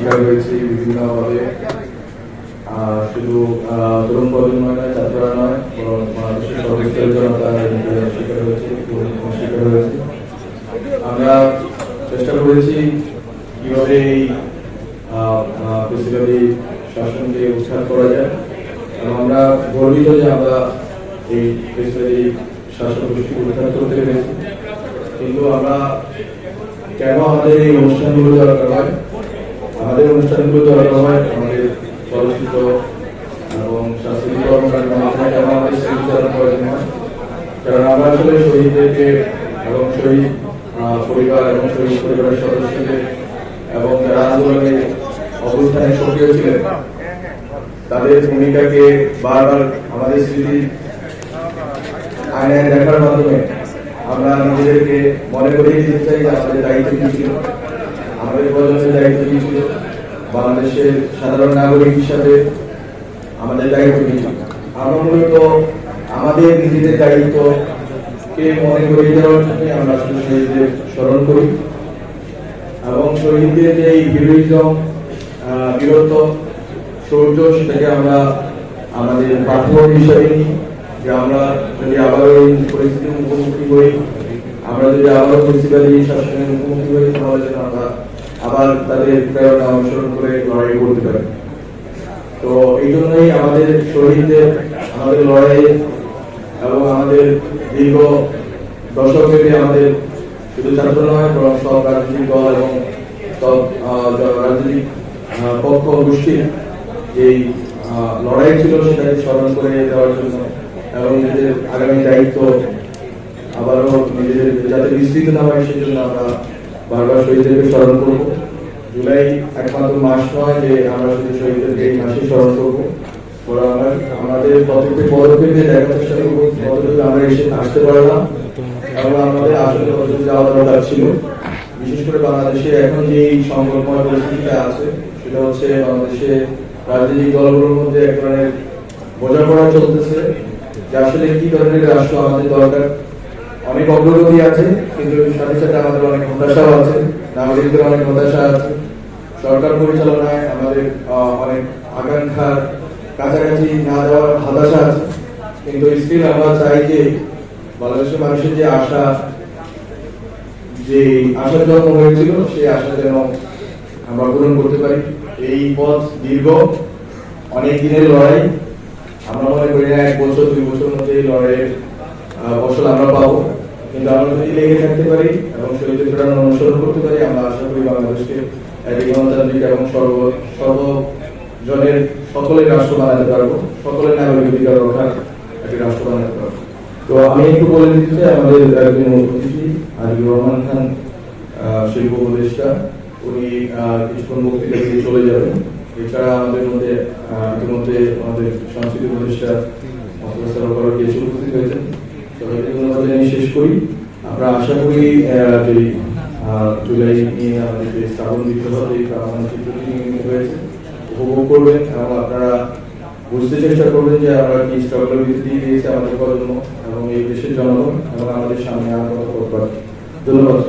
শিকার হয়েছি বিভিন্নভাবে। শুধু তরুণ প্রজন্ম নয়, ছাত্ররা নয়, বরং বাংলাদেশের সর্বস্তরের জনতা শিকার হয়েছে, শিকার হয়েছে। আমরা চেষ্টা করেছি কিভাবে এই বেসিক্যালি শাসনকে উদ্ধার করা যায়, এবং আমরা গর্বিত যে আমরা এই বেসিক্যালি শাসন গোষ্ঠীকে উদ্ধার করতে পেরেছি। কিন্তু আমরা কেন আমাদের এই অনুষ্ঠানগুলো দরকার হয়, আমাদের অনুষ্ঠানগুলো দরকার হয় আমাদের চলচ্চিত্র এবং সাংস্কৃতিক কর্মকাণ্ড মাধ্যমে কেন আমাদের স্মৃতিচারণ প্রয়োজন হয়। কারণ আমরা আসলে শহীদদেরকে এবং শহীদ পরিবার এবং শহীদ পরিবারের সদস্যদের এবং যারা আন্দোলনে অবস্থানে সক্রিয় ছিলেন তাদের ভূমিকাকে বারবার আমাদের স্মৃতি আয়নায় দেখার মাধ্যমে আমরা নিজেদেরকে মনে করিয়ে দিতে চাই যে আমাদের দায়িত্ব কি ছিল, আমাদের প্রজন্মের দায়িত্ব কি ছিল, বাংলাদেশের সাধারণ নাগরিক হিসাবে আমাদের দায়িত্ব কি ছিল। আমরা মূলত আমাদের নিজেদের দায়িত্বকে মনে করিয়ে দেওয়ার জন্য আমরা আসলে শহীদদের স্মরণ করি এবং শহীদদের যে হিরোইজম, বীরত্ব, শৌর্য, সেটাকে আমরা আমাদের পাঠ্য হিসাবে নিই। যে আমরা যদি আবারও এই পরিস্থিতির মুখোমুখি হই, আমরা যদি আবারও প্রিন্সিপালি শাসনের মুখোমুখি হই, তাহলে আমরা আবার তাদের প্রেরণা অনুসরণ করে লড়াই করতে পারি। তো এই জন্যই আমাদের শহীদদের, আমাদের লড়াই এবং আমাদের দীর্ঘ দশক ব্যাপী আমাদের শুধু ছাত্র নয়, বরং সব রাজনৈতিক দল এবং সব রাজনৈতিক পক্ষ গোষ্ঠীর এই লড়াই ছিল সেটাকে স্মরণ করে দেওয়ার জন্য এবং নিজেদের আগামী দায়িত্ব আবারও নিজেদের যাতে বিস্তৃত না হয় সেজন্য আমরা বারবার শহীদদেরকে স্মরণ করব। জুলাই একমাত্র মাস নয় যে আমরা শুধু শহীদদেরকে এই মাসে স্মরণ করবো, বরং আমাদের প্রত্যেকটি পদক্ষেপে দেখার চেষ্টা করবো কতটুকু আমরা এসে আসতে পারলাম এবং আমাদের আসলে কতটুকু যাওয়া দরকার ছিল। বিশেষ করে বাংলাদেশে এখন যে সংকটময় পরিস্থিতিটা আছে সেটা হচ্ছে বাংলাদেশে রাজনৈতিক দলগুলোর মধ্যে এক ধরনের বোঝাপড়া চলতেছে যে আসলে কি ধরনের রাষ্ট্র আমাদের দরকার। অনেক অগ্রগতি আছে, কিন্তু সাথে সাথে আমাদের অনেক হতাশাও আছে, নাগরিকদের অনেক হতাশা আছে। সরকার পরিচালনায় আমাদের অনেক আকাঙ্ক্ষার কাছাকাছি না যাওয়ার হতাশা আছে, কিন্তু স্টিল আমরা চাই যে বাংলাদেশের মানুষের যে আশার জন্ম হয়েছিল সেই আশা যেন আমরা পূরণ করতে পারি। এই পথ দীর্ঘ, অনেক দিনের লড়াই। আমরা মনে করি না 1 বছর 2 বছর মধ্যে এই লড়াইয়ের ফসল আমরা পাবো, কিন্তু আমরা যদি লেগে থাকতে পারি এবং শহীদের প্রেরণা অনুসরণ করতে পারি, আমরা আশা করি বাংলাদেশকে একটি গণতান্ত্রিক এবং সর্বজনের সকলের রাষ্ট্র বানাতে পারবো, সকলের নাগরিক অধিকার রক্ষার একটি রাষ্ট্র বানাতে পারবো। তো আমি একটু বলে দিতে চাই, আমাদের একজন অতিথি আজিজুর রহমান খান, শিল্প উপদেষ্টা, উনি কিছুক্ষণ বক্তৃতা দিয়ে চলে যাবেন। এছাড়া আমাদের মধ্যে ইতিমধ্যে আমাদের সংস্কৃতি উপদেষ্টা উপস্থিত হয়েছেন। সবাইকে ধন্যবাদ জানিয়ে শেষ করি। আমরা আশা করি যে জুলাই নিয়ে আমাদের যে শ্রাবণ বিপ্লব, যে চিত্রটি হয়েছে উপভোগ করবেন এবং আপনারা বুঝতে চেষ্টা করবেন যে আমরা কি স্ট্রাগলের ভিত্তি দিয়েছি আমাদের প্রজন্ম এবং এই দেশের জনগণ এবং আমাদের সামনে আরো কত ধন্যবাদ।